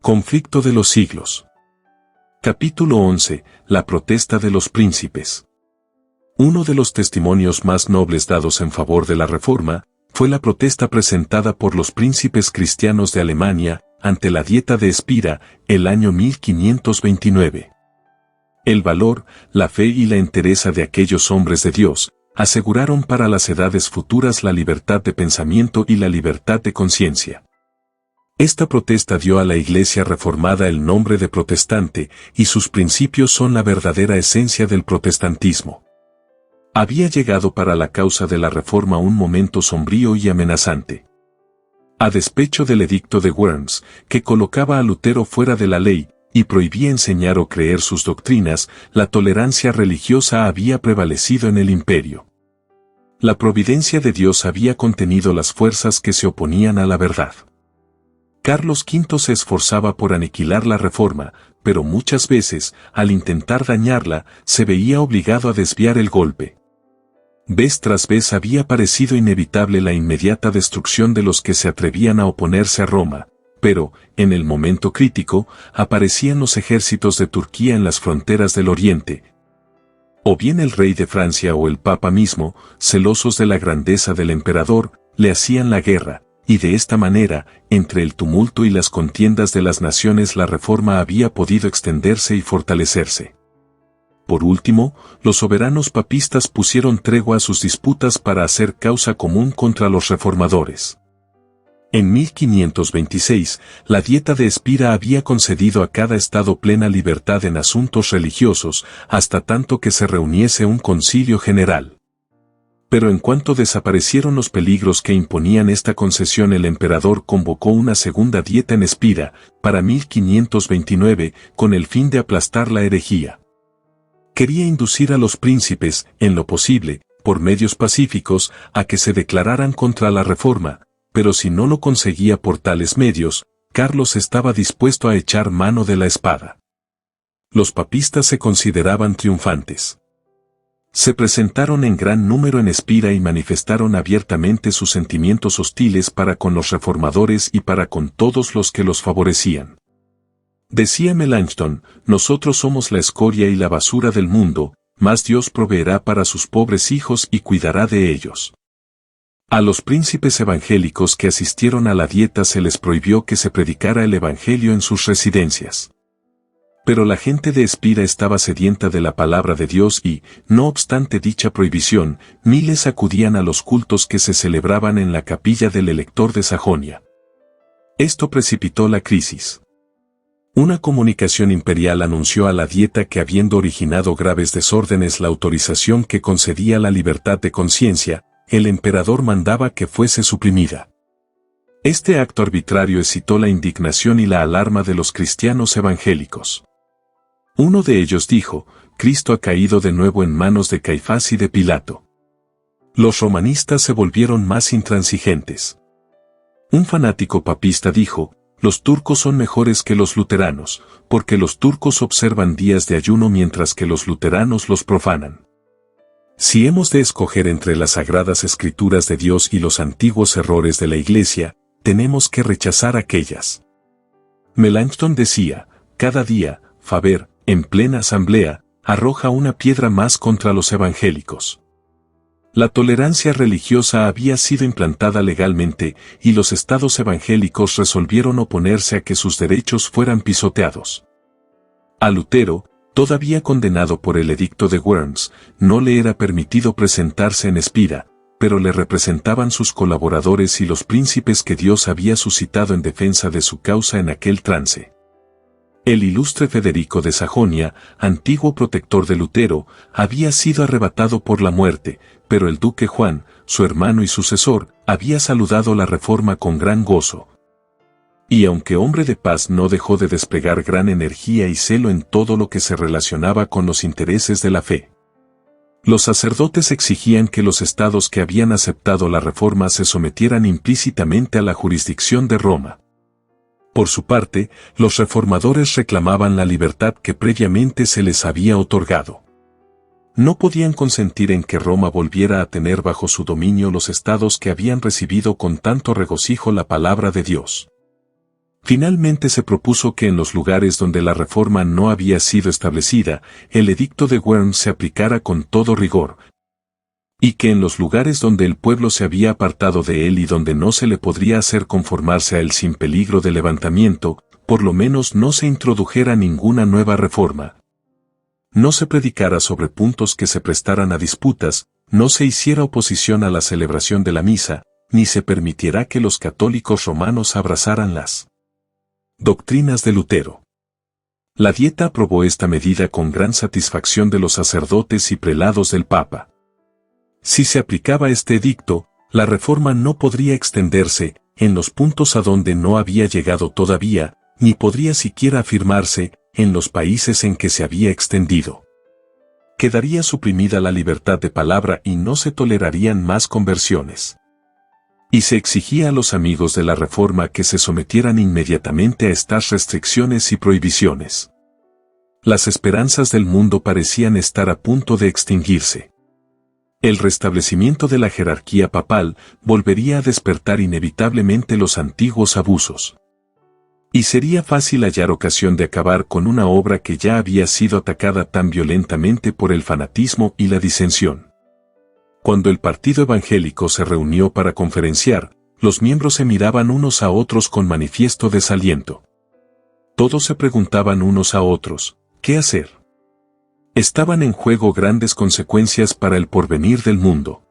Conflicto de los siglos. Capítulo 11. La protesta de los príncipes. Uno de los testimonios más nobles dados en favor de la Reforma fue la protesta presentada por los príncipes cristianos de Alemania ante la Dieta de Spira, el año 1529. El valor, la fe y la entereza de aquellos hombres de Dios aseguraron para las edades futuras la libertad de pensamiento y la libertad de conciencia. Esta protesta dio a la Iglesia reformada el nombre de protestante, y sus principios son la verdadera esencia del protestantismo. Había llegado para la causa de la Reforma un momento sombrío y amenazante. A despecho del edicto de Worms, que colocaba a Lutero fuera de la ley y prohibía enseñar o creer sus doctrinas, la tolerancia religiosa había prevalecido en el imperio. La providencia de Dios había contenido las fuerzas que se oponían a la verdad. Carlos V se esforzaba por aniquilar la Reforma, pero muchas veces, al intentar dañarla, se veía obligado a desviar el golpe. Vez tras vez había parecido inevitable la inmediata destrucción de los que se atrevían a oponerse a Roma, pero, en el momento crítico, aparecían los ejércitos de Turquía en las fronteras del Oriente. O bien el rey de Francia o el Papa mismo, celosos de la grandeza del emperador, le hacían la guerra, y de esta manera, entre el tumulto y las contiendas de las naciones la Reforma había podido extenderse y fortalecerse. Por último, los soberanos papistas pusieron tregua a sus disputas para hacer causa común contra los reformadores. En 1526, la Dieta de Spira había concedido a cada estado plena libertad en asuntos religiosos, hasta tanto que se reuniese un concilio general. Pero en cuanto desaparecieron los peligros que imponían esta concesión, el emperador convocó una segunda dieta en Spira, para 1529, con el fin de aplastar la herejía. Quería inducir a los príncipes, en lo posible, por medios pacíficos, a que se declararan contra la Reforma, pero si no lo conseguía por tales medios, Carlos estaba dispuesto a echar mano de la espada. Los papistas se consideraban triunfantes. Se presentaron en gran número en Spira y manifestaron abiertamente sus sentimientos hostiles para con los reformadores y para con todos los que los favorecían. Decía Melanchthon: nosotros somos la escoria y la basura del mundo, mas Dios proveerá para sus pobres hijos y cuidará de ellos. A los príncipes evangélicos que asistieron a la dieta se les prohibió que se predicara el evangelio en sus residencias. Pero la gente de Spira estaba sedienta de la palabra de Dios y, no obstante dicha prohibición, miles acudían a los cultos que se celebraban en la capilla del elector de Sajonia. Esto precipitó la crisis. Una comunicación imperial anunció a la dieta que, habiendo originado graves desórdenes la autorización que concedía la libertad de conciencia, el emperador mandaba que fuese suprimida. Este acto arbitrario excitó la indignación y la alarma de los cristianos evangélicos. Uno de ellos dijo: Cristo ha caído de nuevo en manos de Caifás y de Pilato. Los romanistas se volvieron más intransigentes. Un fanático papista dijo: los turcos son mejores que los luteranos, porque los turcos observan días de ayuno mientras que los luteranos los profanan. Si hemos de escoger entre las sagradas escrituras de Dios y los antiguos errores de la Iglesia, tenemos que rechazar aquellas. Melanchthon decía: cada día, Faber, en plena asamblea, arroja una piedra más contra los evangélicos. La tolerancia religiosa había sido implantada legalmente, y los estados evangélicos resolvieron oponerse a que sus derechos fueran pisoteados. A Lutero, todavía condenado por el edicto de Worms, no le era permitido presentarse en Spira, pero le representaban sus colaboradores y los príncipes que Dios había suscitado en defensa de su causa en aquel trance. El ilustre Federico de Sajonia, antiguo protector de Lutero, había sido arrebatado por la muerte, pero el duque Juan, su hermano y sucesor, había saludado la Reforma con gran gozo. Y aunque hombre de paz, no dejó de desplegar gran energía y celo en todo lo que se relacionaba con los intereses de la fe. Los sacerdotes exigían que los estados que habían aceptado la Reforma se sometieran implícitamente a la jurisdicción de Roma. Por su parte, los reformadores reclamaban la libertad que previamente se les había otorgado. No podían consentir en que Roma volviera a tener bajo su dominio los estados que habían recibido con tanto regocijo la palabra de Dios. Finalmente se propuso que en los lugares donde la reforma no había sido establecida, el edicto de Worms se aplicara con todo rigor, y que en los lugares donde el pueblo se había apartado de él y donde no se le podría hacer conformarse a él sin peligro de levantamiento, por lo menos no se introdujera ninguna nueva reforma. No se predicara sobre puntos que se prestaran a disputas, no se hiciera oposición a la celebración de la misa, ni se permitiera que los católicos romanos abrazaran las doctrinas de Lutero. La Dieta aprobó esta medida con gran satisfacción de los sacerdotes y prelados del Papa. Si se aplicaba este edicto, la reforma no podría extenderse en los puntos a donde no había llegado todavía, ni podría siquiera afirmarse en los países en que se había extendido. Quedaría suprimida la libertad de palabra y no se tolerarían más conversiones. Y se exigía a los amigos de la reforma que se sometieran inmediatamente a estas restricciones y prohibiciones. Las esperanzas del mundo parecían estar a punto de extinguirse. El restablecimiento de la jerarquía papal volvería a despertar inevitablemente los antiguos abusos. Y sería fácil hallar ocasión de acabar con una obra que ya había sido atacada tan violentamente por el fanatismo y la disensión. Cuando el partido evangélico se reunió para conferenciar, los miembros se miraban unos a otros con manifiesto desaliento. Todos se preguntaban unos a otros, ¿qué hacer? Estaban en juego grandes consecuencias para el porvenir del mundo.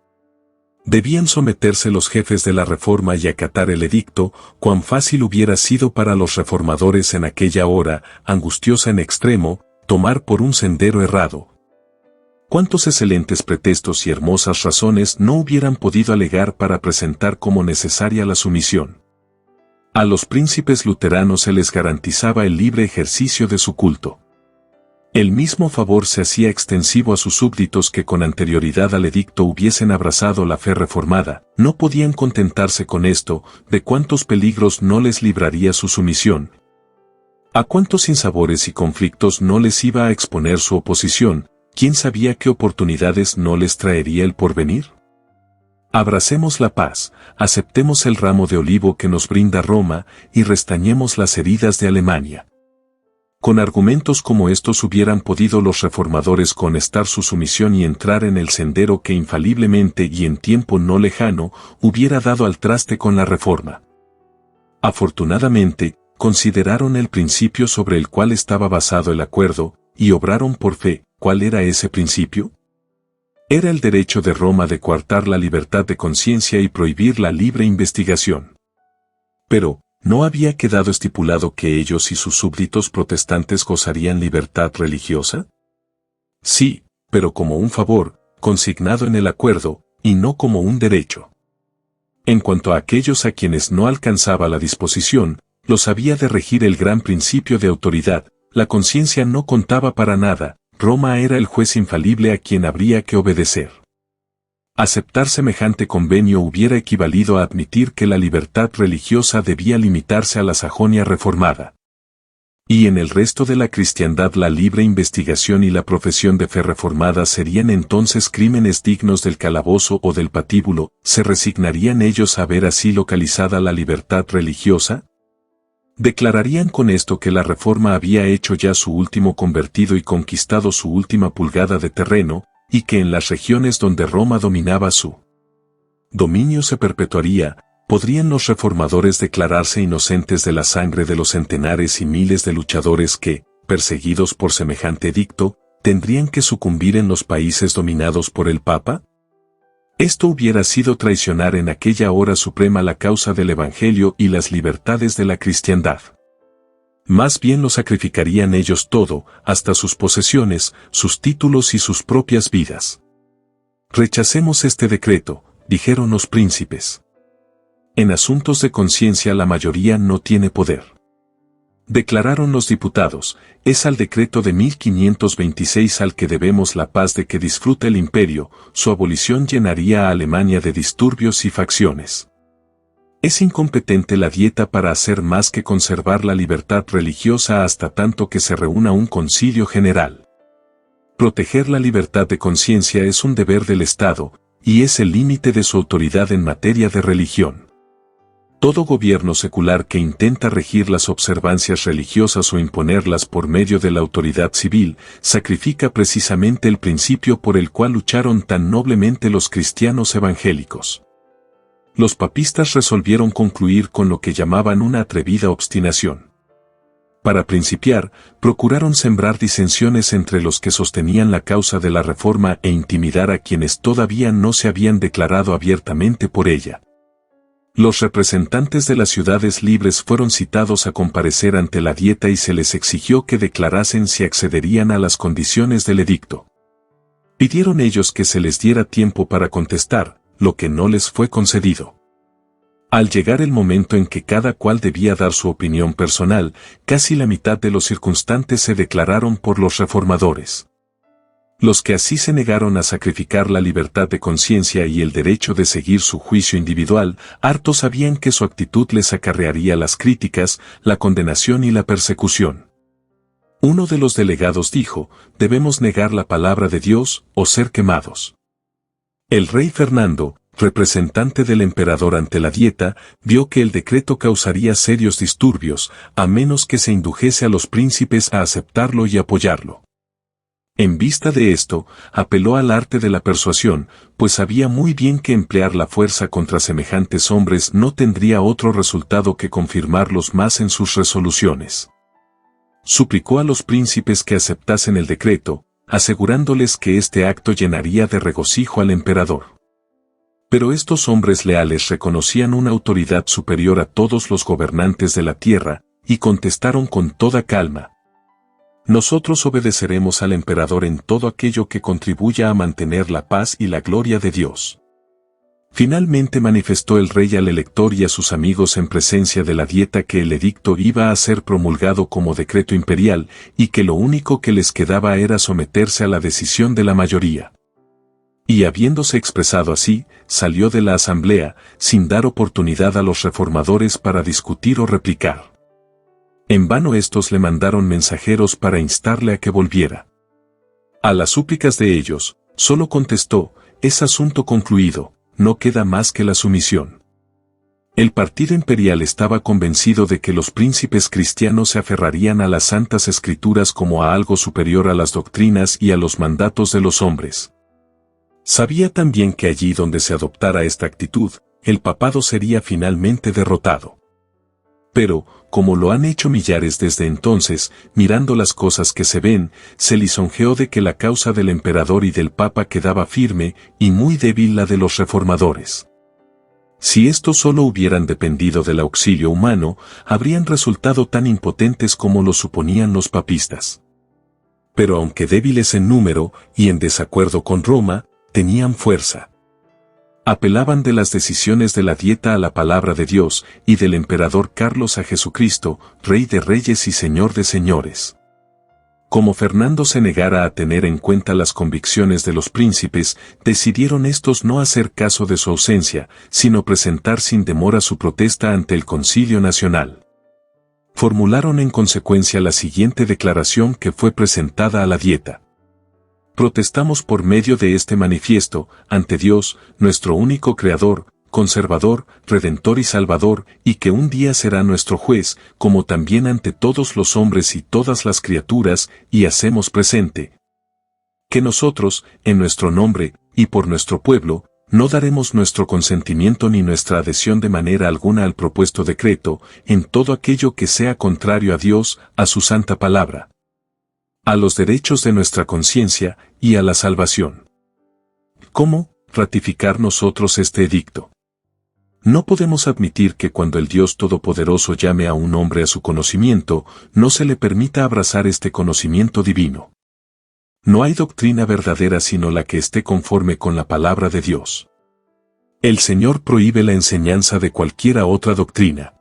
Debían someterse los jefes de la reforma y acatar el edicto. Cuán fácil hubiera sido para los reformadores en aquella hora, angustiosa en extremo, tomar por un sendero errado. Cuántos excelentes pretextos y hermosas razones no hubieran podido alegar para presentar como necesaria la sumisión. A los príncipes luteranos se les garantizaba el libre ejercicio de su culto. El mismo favor se hacía extensivo a sus súbditos que con anterioridad al edicto hubiesen abrazado la fe reformada. No podían contentarse con esto, de cuántos peligros no les libraría su sumisión. A cuántos sinsabores y conflictos no les iba a exponer su oposición. ¿Quién sabía qué oportunidades no les traería el porvenir? Abracemos la paz, aceptemos el ramo de olivo que nos brinda Roma y restañemos las heridas de Alemania. Con argumentos como estos hubieran podido los reformadores conestar su sumisión y entrar en el sendero que infaliblemente y en tiempo no lejano hubiera dado al traste con la reforma. Afortunadamente, consideraron el principio sobre el cual estaba basado el acuerdo, y obraron por fe. ¿Cuál era ese principio? Era el derecho de Roma de coartar la libertad de conciencia y prohibir la libre investigación. Pero, ¿no había quedado estipulado que ellos y sus súbditos protestantes gozarían libertad religiosa? Sí, pero como un favor, consignado en el acuerdo, y no como un derecho. En cuanto a aquellos a quienes no alcanzaba la disposición, los había de regir el gran principio de autoridad. La conciencia no contaba para nada. Roma era el juez infalible a quien habría que obedecer. Aceptar semejante convenio hubiera equivalido a admitir que la libertad religiosa debía limitarse a la Sajonia reformada. Y en el resto de la cristiandad la libre investigación y la profesión de fe reformada serían entonces crímenes dignos del calabozo o del patíbulo. ¿Se resignarían ellos a ver así localizada la libertad religiosa? Declararían con esto que la reforma había hecho ya su último convertido y conquistado su última pulgada de terreno, y que en las regiones donde Roma dominaba su dominio se perpetuaría. ¿Podrían los reformadores declararse inocentes de la sangre de los centenares y miles de luchadores que, perseguidos por semejante edicto, tendrían que sucumbir en los países dominados por el Papa? Esto hubiera sido traicionar en aquella hora suprema la causa del Evangelio y las libertades de la cristiandad. Más bien lo sacrificarían ellos todo, hasta sus posesiones, sus títulos y sus propias vidas. Rechacemos este decreto, dijeron los príncipes. En asuntos de conciencia la mayoría no tiene poder. Declararon los diputados, es al decreto de 1526 al que debemos la paz de que disfruta el imperio. Su abolición llenaría a Alemania de disturbios y facciones. Es incompetente la Dieta para hacer más que conservar la libertad religiosa hasta tanto que se reúna un concilio general. Proteger la libertad de conciencia es un deber del Estado, y es el límite de su autoridad en materia de religión. Todo gobierno secular que intenta regir las observancias religiosas o imponerlas por medio de la autoridad civil, sacrifica precisamente el principio por el cual lucharon tan noblemente los cristianos evangélicos. Los papistas resolvieron concluir con lo que llamaban una atrevida obstinación. Para principiar, procuraron sembrar disensiones entre los que sostenían la causa de la Reforma e intimidar a quienes todavía no se habían declarado abiertamente por ella. Los representantes de las ciudades libres fueron citados a comparecer ante la Dieta y se les exigió que declarasen si accederían a las condiciones del edicto. Pidieron ellos que se les diera tiempo para contestar, lo que no les fue concedido. Al llegar el momento en que cada cual debía dar su opinión personal, casi la mitad de los circunstantes se declararon por los reformadores. Los que así se negaron a sacrificar la libertad de conciencia y el derecho de seguir su juicio individual, hartos sabían que su actitud les acarrearía las críticas, la condenación y la persecución. Uno de los delegados dijo: debemos negar la palabra de Dios o ser quemados. El rey Fernando, representante del emperador ante la Dieta, vio que el decreto causaría serios disturbios, a menos que se indujese a los príncipes a aceptarlo y apoyarlo. En vista de esto, apeló al arte de la persuasión, pues sabía muy bien que emplear la fuerza contra semejantes hombres no tendría otro resultado que confirmarlos más en sus resoluciones. Suplicó a los príncipes que aceptasen el decreto, asegurándoles que este acto llenaría de regocijo al emperador. Pero estos hombres leales reconocían una autoridad superior a todos los gobernantes de la tierra, y contestaron con toda calma: nosotros obedeceremos al emperador en todo aquello que contribuya a mantener la paz y la gloria de Dios. Finalmente manifestó el rey al elector y a sus amigos en presencia de la Dieta que el edicto iba a ser promulgado como decreto imperial y que lo único que les quedaba era someterse a la decisión de la mayoría. Y habiéndose expresado así, salió de la asamblea, sin dar oportunidad a los reformadores para discutir o replicar. En vano estos le mandaron mensajeros para instarle a que volviera. A las súplicas de ellos, solo contestó: es asunto concluido, no queda más que la sumisión. El partido imperial estaba convencido de que los príncipes cristianos se aferrarían a las santas escrituras como a algo superior a las doctrinas y a los mandatos de los hombres. Sabía también que allí donde se adoptara esta actitud, el papado sería finalmente derrotado. Pero, como lo han hecho millares desde entonces, mirando las cosas que se ven, se lisonjeó de que la causa del emperador y del papa quedaba firme y muy débil la de los reformadores. Si estos solo hubieran dependido del auxilio humano, habrían resultado tan impotentes como lo suponían los papistas. Pero aunque débiles en número y en desacuerdo con Roma, tenían fuerza. Apelaban de las decisiones de la Dieta a la palabra de Dios y del emperador Carlos a Jesucristo, Rey de Reyes y Señor de Señores. Como Fernando se negara a tener en cuenta las convicciones de los príncipes, decidieron estos no hacer caso de su ausencia, sino presentar sin demora su protesta ante el Concilio Nacional. Formularon en consecuencia la siguiente declaración que fue presentada a la Dieta. Protestamos por medio de este manifiesto, ante Dios, nuestro único Creador, Conservador, Redentor y Salvador, y que un día será nuestro juez, como también ante todos los hombres y todas las criaturas, y hacemos presente que nosotros, en nuestro nombre, y por nuestro pueblo, no daremos nuestro consentimiento ni nuestra adhesión de manera alguna al propuesto decreto, en todo aquello que sea contrario a Dios, a su santa palabra, a los derechos de nuestra conciencia y a la salvación. ¿Cómo ratificar nosotros este edicto? No podemos admitir que cuando el Dios Todopoderoso llame a un hombre a su conocimiento, no se le permita abrazar este conocimiento divino. No hay doctrina verdadera sino la que esté conforme con la palabra de Dios. El Señor prohíbe la enseñanza de cualquiera otra doctrina.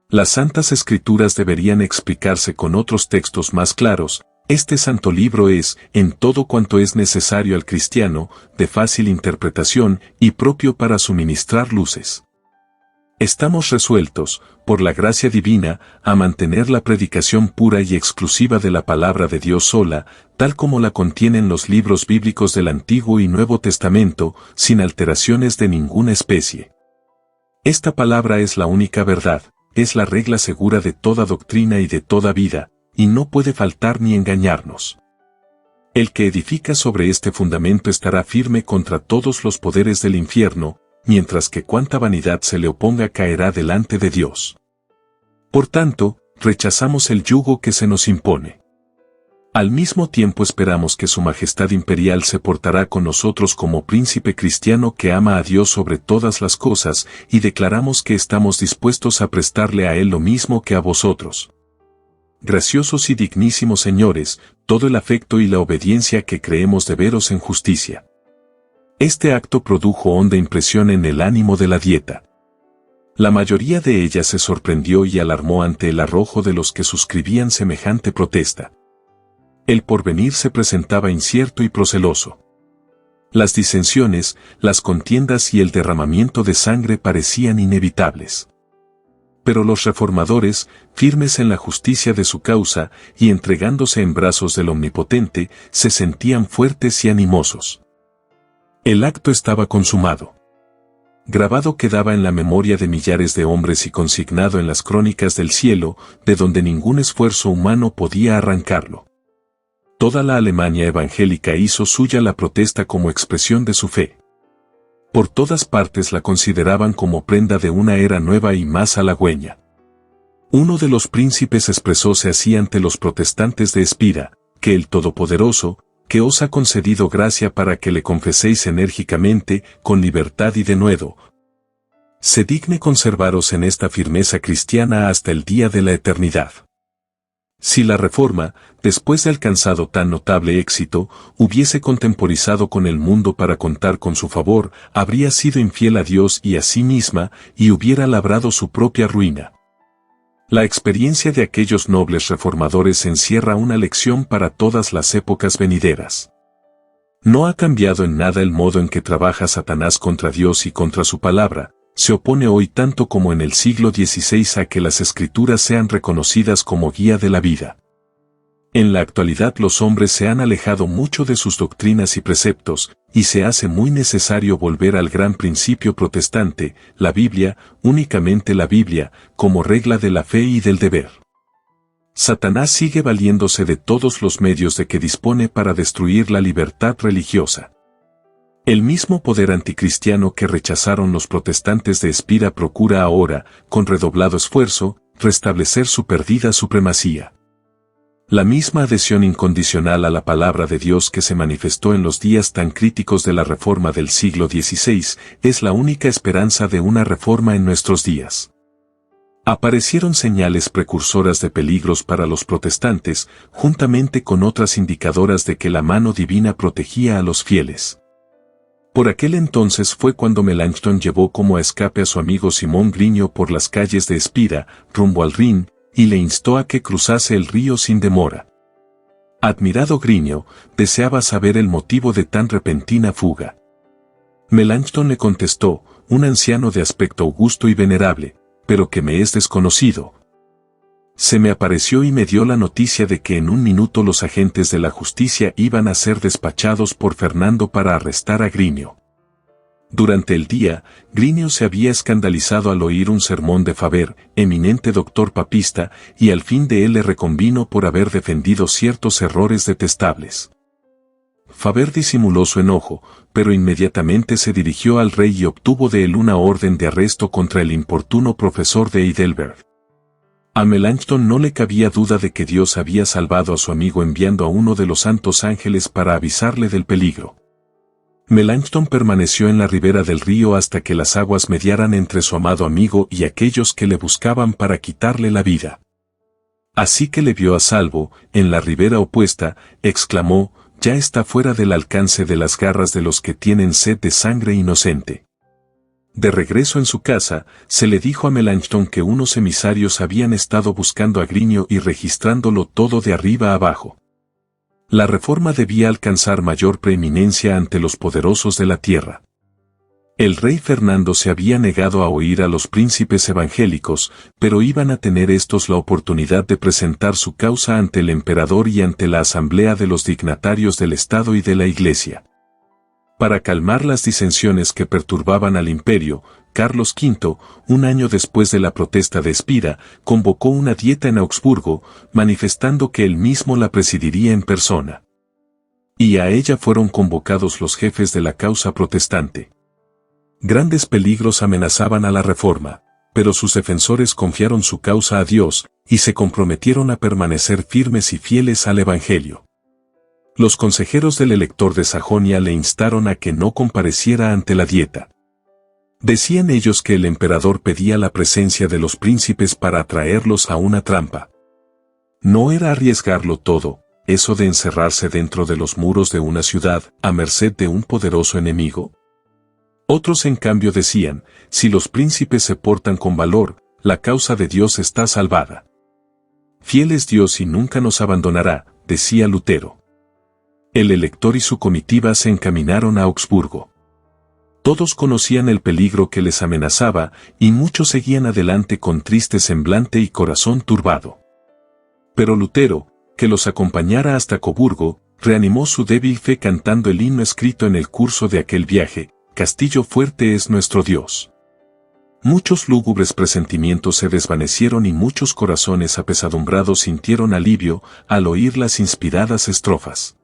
Las Santas Escrituras deberían explicarse con otros textos más claros. Este santo libro es, en todo cuanto es necesario al cristiano, de fácil interpretación y propio para suministrar luces. Estamos resueltos, por la gracia divina, a mantener la predicación pura y exclusiva de la palabra de Dios sola, tal como la contienen los libros bíblicos del Antiguo y Nuevo Testamento, sin alteraciones de ninguna especie. Esta palabra es la única verdad, es la regla segura de toda doctrina y de toda vida, y no puede faltar ni engañarnos. El que edifica sobre este fundamento estará firme contra todos los poderes del infierno, mientras que cuanta vanidad se le oponga caerá delante de Dios. Por tanto, rechazamos el yugo que se nos impone. Al mismo tiempo esperamos que Su Majestad Imperial se portará con nosotros como príncipe cristiano que ama a Dios sobre todas las cosas, y declaramos que estamos dispuestos a prestarle a Él lo mismo que a vosotros. Graciosos y dignísimos señores, todo el afecto y la obediencia que creemos deberos en justicia. Este acto produjo honda impresión en el ánimo de la dieta. La mayoría de ella se sorprendió y alarmó ante el arrojo de los que suscribían semejante protesta. El porvenir se presentaba incierto y proceloso. Las disensiones, las contiendas y el derramamiento de sangre parecían inevitables. Pero los reformadores, firmes en la justicia de su causa y entregándose en brazos del Omnipotente, se sentían fuertes y animosos. El acto estaba consumado. Grabado quedaba en la memoria de millares de hombres y consignado en las crónicas del cielo, de donde ningún esfuerzo humano podía arrancarlo. Toda la Alemania evangélica hizo suya la protesta como expresión de su fe. Por todas partes la consideraban como prenda de una era nueva y más halagüeña. Uno de los príncipes expresóse así ante los protestantes de Espira, que el Todopoderoso, que os ha concedido gracia para que le confeséis enérgicamente, con libertad y denuedo, se digne conservaros en esta firmeza cristiana hasta el día de la eternidad. Si la Reforma, después de alcanzado tan notable éxito, hubiese contemporizado con el mundo para contar con su favor, habría sido infiel a Dios y a sí misma, y hubiera labrado su propia ruina. La experiencia de aquellos nobles reformadores encierra una lección para todas las épocas venideras. No ha cambiado en nada el modo en que trabaja Satanás contra Dios y contra su palabra. Se opone hoy tanto como en el siglo XVI a que las Escrituras sean reconocidas como guía de la vida. En la actualidad los hombres se han alejado mucho de sus doctrinas y preceptos, y se hace muy necesario volver al gran principio protestante, la Biblia, únicamente la Biblia, como regla de la fe y del deber. Satanás sigue valiéndose de todos los medios de que dispone para destruir la libertad religiosa. El mismo poder anticristiano que rechazaron los protestantes de Espira procura ahora, con redoblado esfuerzo, restablecer su perdida supremacía. La misma adhesión incondicional a la palabra de Dios que se manifestó en los días tan críticos de la Reforma del siglo XVI es la única esperanza de una reforma en nuestros días. Aparecieron señales precursoras de peligros para los protestantes, juntamente con otras indicadoras de que la mano divina protegía a los fieles. Por aquel entonces fue cuando Melanchthon llevó como escape a su amigo Simón Grigno por las calles de Espira, rumbo al Rin, y le instó a que cruzase el río sin demora. Admirado Grigno, deseaba saber el motivo de tan repentina fuga. Melanchthon le contestó, un anciano de aspecto augusto y venerable, pero que me es desconocido. Se me apareció y me dio la noticia de que en un minuto los agentes de la justicia iban a ser despachados por Fernando para arrestar a Grigno. Durante el día, Grigno se había escandalizado al oír un sermón de Faber, eminente doctor papista, y al fin de él le reconvino por haber defendido ciertos errores detestables. Faber disimuló su enojo, pero inmediatamente se dirigió al rey y obtuvo de él una orden de arresto contra el importuno profesor de Heidelberg. A Melanchthon no le cabía duda de que Dios había salvado a su amigo enviando a uno de los santos ángeles para avisarle del peligro. Melanchthon permaneció en la ribera del río hasta que las aguas mediaran entre su amado amigo y aquellos que le buscaban para quitarle la vida. Así que le vio a salvo, en la ribera opuesta, exclamó, ya está fuera del alcance de las garras de los que tienen sed de sangre inocente. De regreso en su casa, se le dijo a Melanchthon que unos emisarios habían estado buscando a Grigno y registrándolo todo de arriba a abajo. La reforma debía alcanzar mayor preeminencia ante los poderosos de la tierra. El rey Fernando se había negado a oír a los príncipes evangélicos, pero iban a tener estos la oportunidad de presentar su causa ante el emperador y ante la asamblea de los dignatarios del Estado y de la Iglesia. Para calmar las disensiones que perturbaban al imperio, Carlos V, un año después de la protesta de Espira, convocó una dieta en Augsburgo, manifestando que él mismo la presidiría en persona. Y a ella fueron convocados los jefes de la causa protestante. Grandes peligros amenazaban a la Reforma, pero sus defensores confiaron su causa a Dios y se comprometieron a permanecer firmes y fieles al Evangelio. Los consejeros del elector de Sajonia le instaron a que no compareciera ante la dieta. Decían ellos que el emperador pedía la presencia de los príncipes para atraerlos a una trampa. ¿No era arriesgarlo todo, eso de encerrarse dentro de los muros de una ciudad, a merced de un poderoso enemigo? Otros en cambio decían, si los príncipes se portan con valor, la causa de Dios está salvada. Fiel es Dios y nunca nos abandonará, decía Lutero. El elector y su comitiva se encaminaron a Augsburgo. Todos conocían el peligro que les amenazaba y muchos seguían adelante con triste semblante y corazón turbado. Pero Lutero, que los acompañara hasta Coburgo, reanimó su débil fe cantando el himno escrito en el curso de aquel viaje: Castillo fuerte es nuestro Dios. Muchos lúgubres presentimientos se desvanecieron y muchos corazones apesadumbrados sintieron alivio al oír las inspiradas estrofas.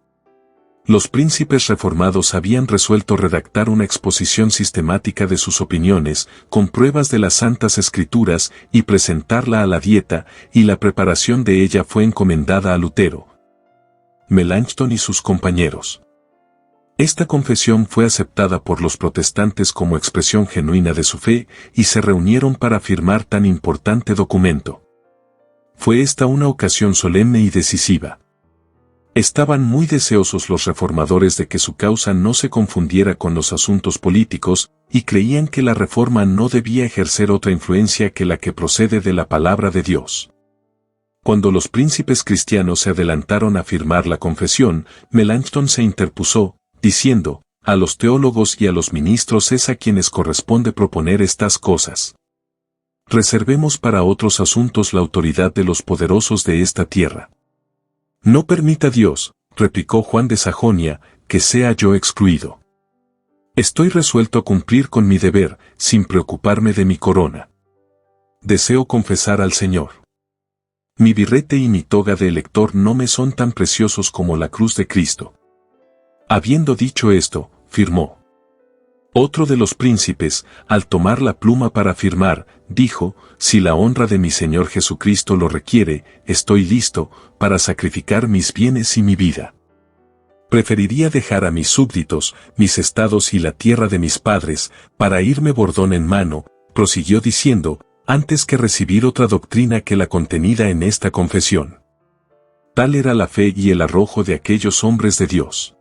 Los príncipes reformados habían resuelto redactar una exposición sistemática de sus opiniones, con pruebas de las Santas Escrituras, y presentarla a la dieta, y la preparación de ella fue encomendada a Lutero, Melanchthon y sus compañeros. Esta confesión fue aceptada por los protestantes como expresión genuina de su fe, y se reunieron para firmar tan importante documento. Fue esta una ocasión solemne y decisiva. Estaban muy deseosos los reformadores de que su causa no se confundiera con los asuntos políticos, y creían que la reforma no debía ejercer otra influencia que la que procede de la palabra de Dios. Cuando los príncipes cristianos se adelantaron a firmar la confesión, Melanchthon se interpuso, diciendo, a los teólogos y a los ministros es a quienes corresponde proponer estas cosas. Reservemos para otros asuntos la autoridad de los poderosos de esta tierra. No permita Dios, replicó Juan de Sajonia, que sea yo excluido. Estoy resuelto a cumplir con mi deber, sin preocuparme de mi corona. Deseo confesar al Señor. Mi birrete y mi toga de elector no me son tan preciosos como la cruz de Cristo. Habiendo dicho esto, firmó. Otro de los príncipes, al tomar la pluma para firmar, dijo, si la honra de mi Señor Jesucristo lo requiere, estoy listo para sacrificar mis bienes y mi vida. Preferiría dejar a mis súbditos, mis estados y la tierra de mis padres, para irme bordón en mano, prosiguió diciendo, antes que recibir otra doctrina que la contenida en esta confesión. Tal era la fe y el arrojo de aquellos hombres de Dios.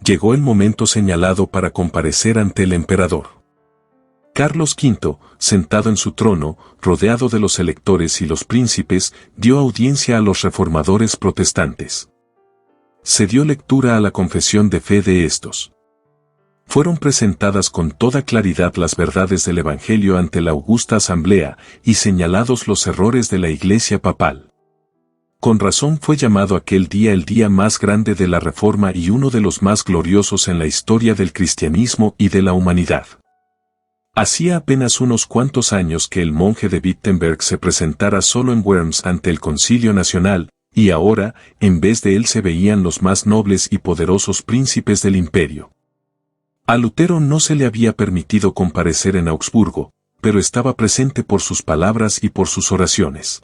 Llegó el momento señalado para comparecer ante el emperador. Carlos V, sentado en su trono, rodeado de los electores y los príncipes, dio audiencia a los reformadores protestantes. Se dio lectura a la confesión de fe de estos. Fueron presentadas con toda claridad las verdades del Evangelio ante la augusta asamblea y señalados los errores de la Iglesia papal. Con razón fue llamado aquel día el día más grande de la Reforma y uno de los más gloriosos en la historia del cristianismo y de la humanidad. Hacía apenas unos cuantos años que el monje de Wittenberg se presentara solo en Worms ante el Concilio Nacional, y ahora, en vez de él se veían los más nobles y poderosos príncipes del imperio. A Lutero no se le había permitido comparecer en Augsburgo, pero estaba presente por sus palabras y por sus oraciones.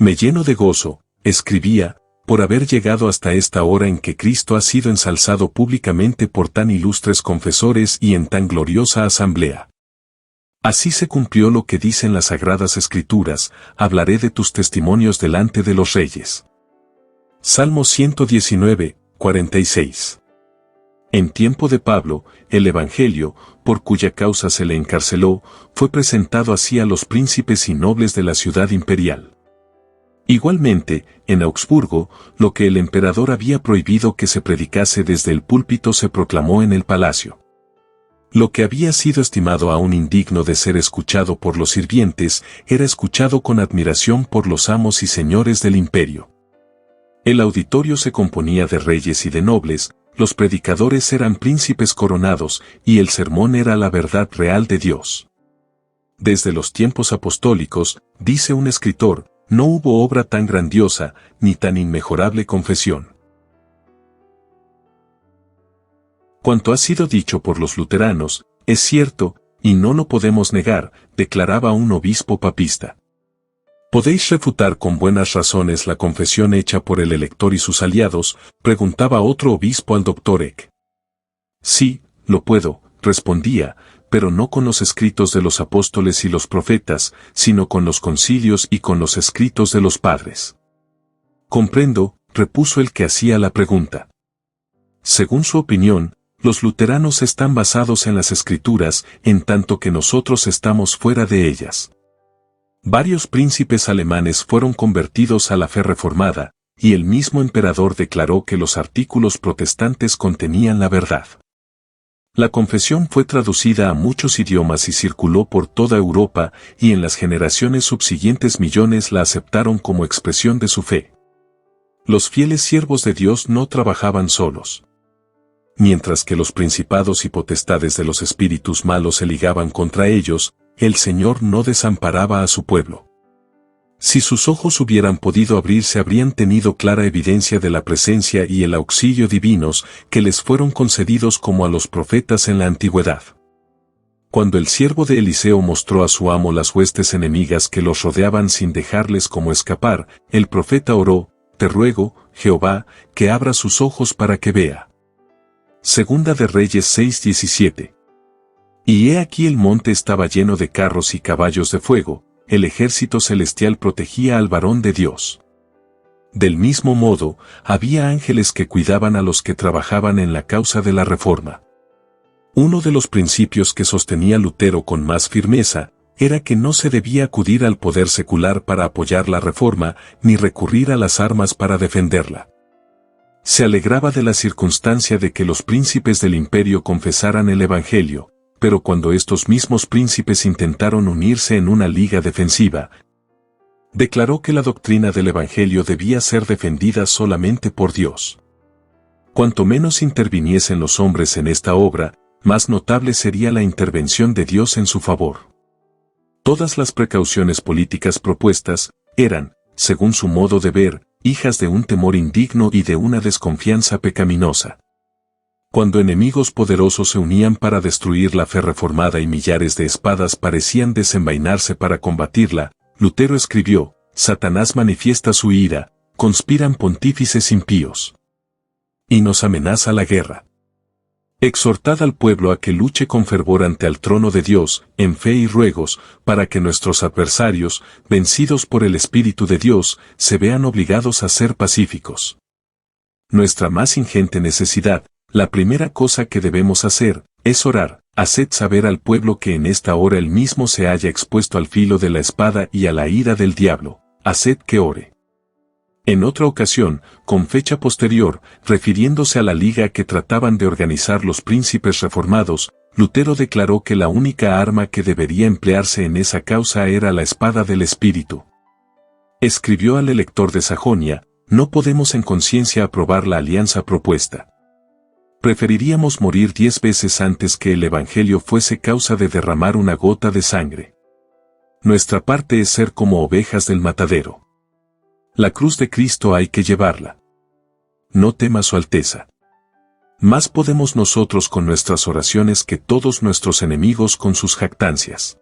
Me lleno de gozo, escribía, por haber llegado hasta esta hora en que Cristo ha sido ensalzado públicamente por tan ilustres confesores y en tan gloriosa asamblea. Así se cumplió lo que dicen las Sagradas Escrituras, hablaré de tus testimonios delante de los reyes. Salmo 119, 46. En tiempo de Pablo, el Evangelio, por cuya causa se le encarceló, fue presentado así a los príncipes y nobles de la ciudad imperial. Igualmente, en Augsburgo, lo que el emperador había prohibido que se predicase desde el púlpito se proclamó en el palacio. Lo que había sido estimado aún indigno de ser escuchado por los sirvientes, era escuchado con admiración por los amos y señores del imperio. El auditorio se componía de reyes y de nobles, los predicadores eran príncipes coronados y el sermón era la verdad real de Dios. Desde los tiempos apostólicos, dice un escritor, no hubo obra tan grandiosa ni tan inmejorable confesión. Cuanto ha sido dicho por los luteranos, es cierto, y no lo podemos negar, declaraba un obispo papista. ¿Podéis refutar con buenas razones la confesión hecha por el elector y sus aliados?, preguntaba otro obispo al doctor Eck. Sí, lo puedo, respondía, pero no con los escritos de los apóstoles y los profetas, sino con los concilios y con los escritos de los padres. Comprendo, repuso el que hacía la pregunta. Según su opinión, los luteranos están basados en las escrituras, en tanto que nosotros estamos fuera de ellas. Varios príncipes alemanes fueron convertidos a la fe reformada, y el mismo emperador declaró que los artículos protestantes contenían la verdad. La confesión fue traducida a muchos idiomas y circuló por toda Europa, y en las generaciones subsiguientes millones la aceptaron como expresión de su fe. Los fieles siervos de Dios no trabajaban solos. Mientras que los principados y potestades de los espíritus malos se ligaban contra ellos, el Señor no desamparaba a su pueblo. Si sus ojos hubieran podido abrirse, habrían tenido clara evidencia de la presencia y el auxilio divinos que les fueron concedidos como a los profetas en la antigüedad. Cuando el siervo de Eliseo mostró a su amo las huestes enemigas que los rodeaban sin dejarles cómo escapar, el profeta oró, «Te ruego, Jehová, que abra sus ojos para que vea». Segunda de Reyes 6:17. Y he aquí el monte estaba lleno de carros y caballos de fuego, el ejército celestial protegía al varón de Dios. Del mismo modo, había ángeles que cuidaban a los que trabajaban en la causa de la reforma. Uno de los principios que sostenía Lutero con más firmeza, era que no se debía acudir al poder secular para apoyar la reforma, ni recurrir a las armas para defenderla. Se alegraba de la circunstancia de que los príncipes del imperio confesaran el Evangelio, pero cuando estos mismos príncipes intentaron unirse en una liga defensiva, declaró que la doctrina del Evangelio debía ser defendida solamente por Dios. Cuanto menos interviniesen los hombres en esta obra, más notable sería la intervención de Dios en su favor. Todas las precauciones políticas propuestas eran, según su modo de ver, hijas de un temor indigno y de una desconfianza pecaminosa. Cuando enemigos poderosos se unían para destruir la fe reformada y millares de espadas parecían desenvainarse para combatirla, Lutero escribió, «Satanás manifiesta su ira, conspiran pontífices impíos. Y nos amenaza la guerra. Exhortad al pueblo a que luche con fervor ante el trono de Dios, en fe y ruegos, para que nuestros adversarios, vencidos por el Espíritu de Dios, se vean obligados a ser pacíficos. Nuestra más ingente necesidad, la primera cosa que debemos hacer, es orar, haced saber al pueblo que en esta hora él mismo se haya expuesto al filo de la espada y a la ira del diablo, haced que ore». En otra ocasión, con fecha posterior, refiriéndose a la liga que trataban de organizar los príncipes reformados, Lutero declaró que la única arma que debería emplearse en esa causa era la espada del Espíritu. Escribió al elector de Sajonia, «No podemos en conciencia aprobar la alianza propuesta. Preferiríamos morir 10 veces antes que el Evangelio fuese causa de derramar una gota de sangre. Nuestra parte es ser como ovejas del matadero. La cruz de Cristo hay que llevarla. No tema su Alteza. Más podemos nosotros con nuestras oraciones que todos nuestros enemigos con sus jactancias.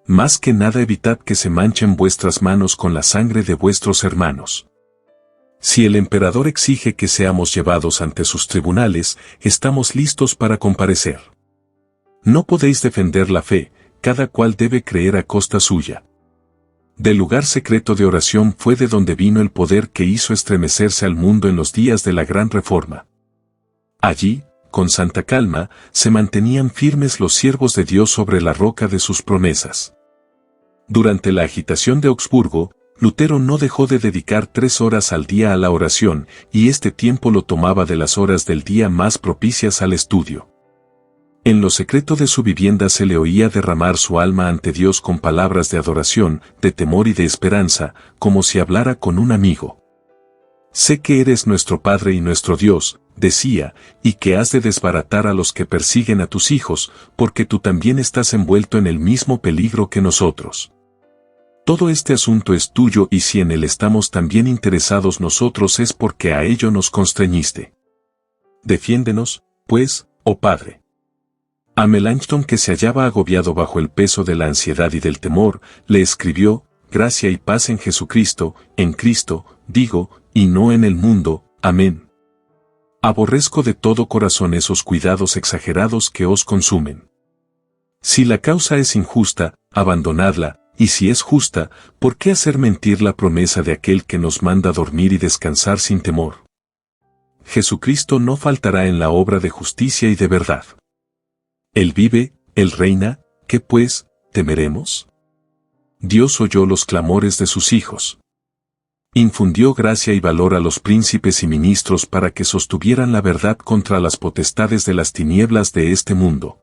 Más que nada evitad que se manchen vuestras manos con la sangre de vuestros hermanos. Si el emperador exige que seamos llevados ante sus tribunales, estamos listos para comparecer. No podéis defender la fe, cada cual debe creer a costa suya. Del lugar secreto de oración fue de donde vino el poder que hizo estremecerse al mundo en los días de la Gran Reforma. Allí, con santa calma, se mantenían firmes los siervos de Dios sobre la roca de sus promesas. Durante la agitación de Augsburgo, Lutero no dejó de dedicar 3 horas al día a la oración, y este tiempo lo tomaba de las horas del día más propicias al estudio. En lo secreto de su vivienda se le oía derramar su alma ante Dios con palabras de adoración, de temor y de esperanza, como si hablara con un amigo. «Sé que eres nuestro Padre y nuestro Dios, decía, y que has de desbaratar a los que persiguen a tus hijos, porque tú también estás envuelto en el mismo peligro que nosotros. Todo este asunto es tuyo y si en él estamos también interesados nosotros es porque a ello nos constreñiste. Defiéndenos, pues, oh Padre. A Melanchthon, que se hallaba agobiado bajo el peso de la ansiedad y del temor, le escribió, gracia y paz en Jesucristo, en Cristo, digo, y no en el mundo, amén. Aborrezco de todo corazón esos cuidados exagerados que os consumen. Si la causa es injusta, abandonadla, y si es justa, ¿por qué hacer mentir la promesa de aquel que nos manda dormir y descansar sin temor? Jesucristo no faltará en la obra de justicia y de verdad. Él vive, Él reina, ¿qué pues, temeremos? Dios oyó los clamores de sus hijos. Infundió gracia y valor a los príncipes y ministros para que sostuvieran la verdad contra las potestades de las tinieblas de este mundo.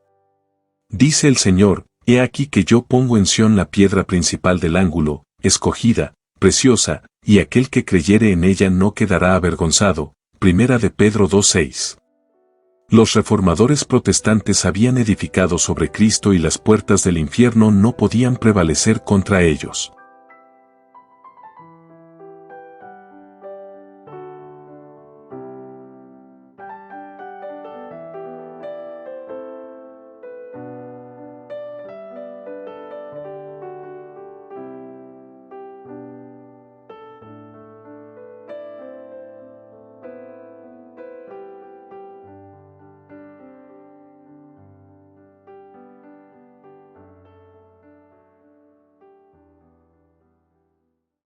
Dice el Señor, he aquí que yo pongo en Sión la piedra principal del ángulo, escogida, preciosa, y aquel que creyere en ella no quedará avergonzado. Primera de Pedro 2:6. Los reformadores protestantes habían edificado sobre Cristo y las puertas del infierno no podían prevalecer contra ellos.